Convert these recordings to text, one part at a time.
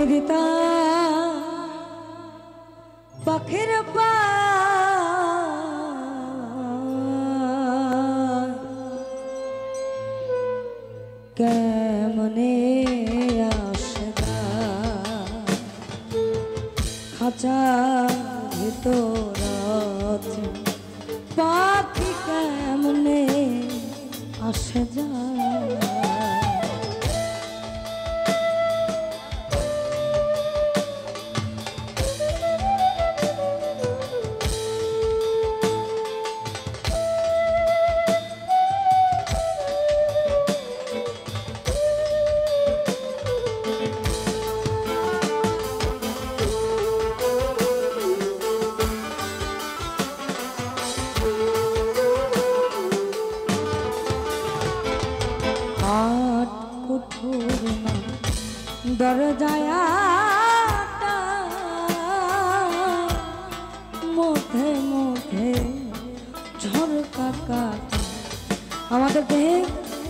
দিতা পাখির পা কেমনে আসে খাঁচার ভিতর পাখি কেমনে আসে যায় দরজায় মধ্যে মধ্যে ঝরকা কাটা আমাদের দেহে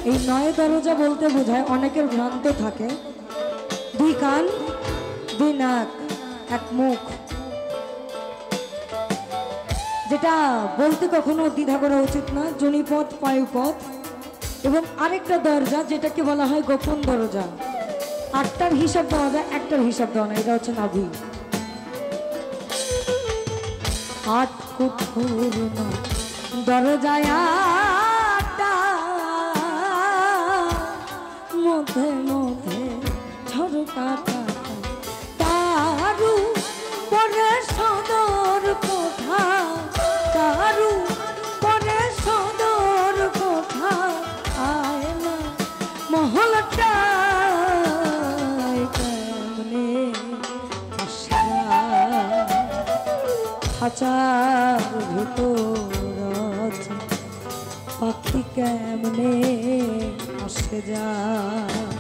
এই নয় দরজা বলতে বোঝায় অনেকের ভ্রান্ত থাকে দুই কান দুই নাক এক মুখ যেটা বলতে কখনো দ্বিধা করা উচিত না জনিপথ পায়ুপথ এবং আরেকটা দরজা যেটাকে বলা হয় গোপন দরজা আটটার হিসাব দেওয়া যায় একটার হিসাব দেওয়া না এটা হচ্ছে নাভি আট কুঠুর দরজায় মধ্যে মধ্যে ঝরকা তারু পরে সদর কোঠা তারু পরে সদর কোঠা আয় না মহলটা খাঁচার ভিতর পাখি কেমনে আসে যায়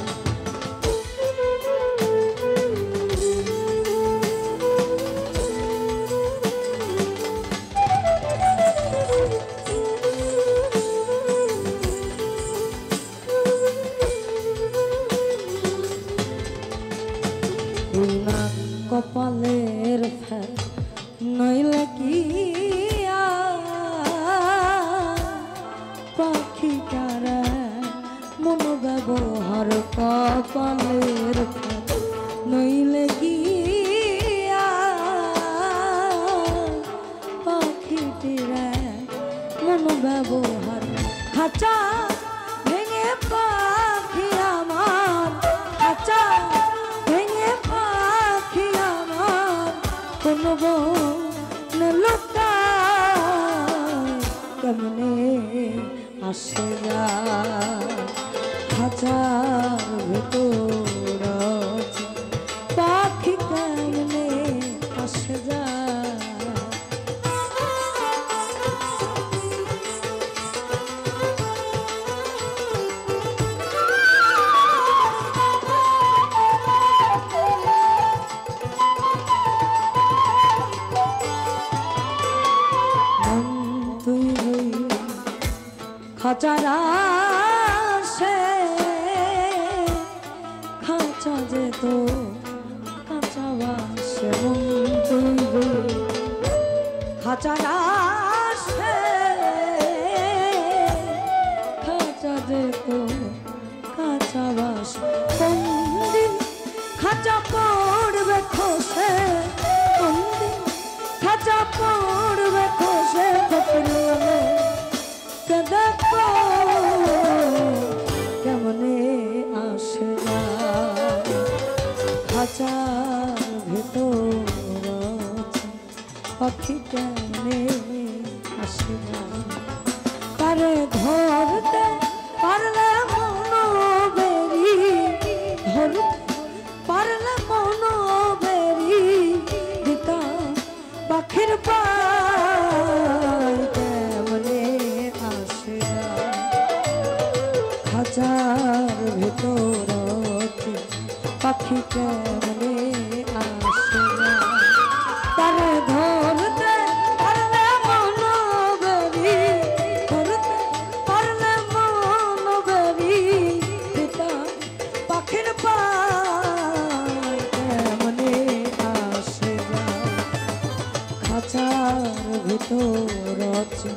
কপালের ফের নইলে কি পাখিটার মন ব্যবহার কপালের ফের নইলে কি পাখিটির মন ব্যবহার খাঁচা ভেঙে পাখি আমার খাঁচা ভেঙে পাখি আমার কোনো কেমনে আসে খাঁচার ভেতর পাখি কেমনে আসে খাঁচারা সে খাঁচা যেত কাঁচা বাসে খাঁচারা সে খাঁচা যেত কাঁচা বাস কোনদিন খাঁচা পড়বে খসে কোনদিন খাঁচা পড়বে খসে ফকিরে দেখো কেমনে আসে খাঁচার ভেতর পাখি কেমনে আসে তারে ধরতে পারলে মন বেরি ধরতে পারলে মন বেরি দিতা পাখির পা খাঁচার ভেতর পাখি কেমনে আসে তারে ধরতে পারলে মন বেরি ভেতর আছে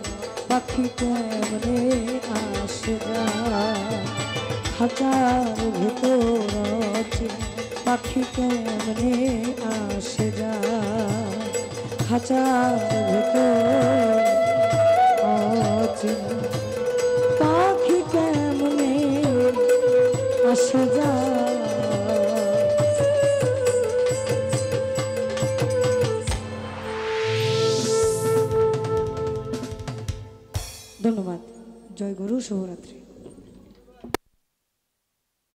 পাখি কেমনে আসে যায়, খাঁচার ভেতর আছে পাখি কেমনে আসে যায়, খাঁচার ভেতর আছে পাখি কেমনে আসে যায়।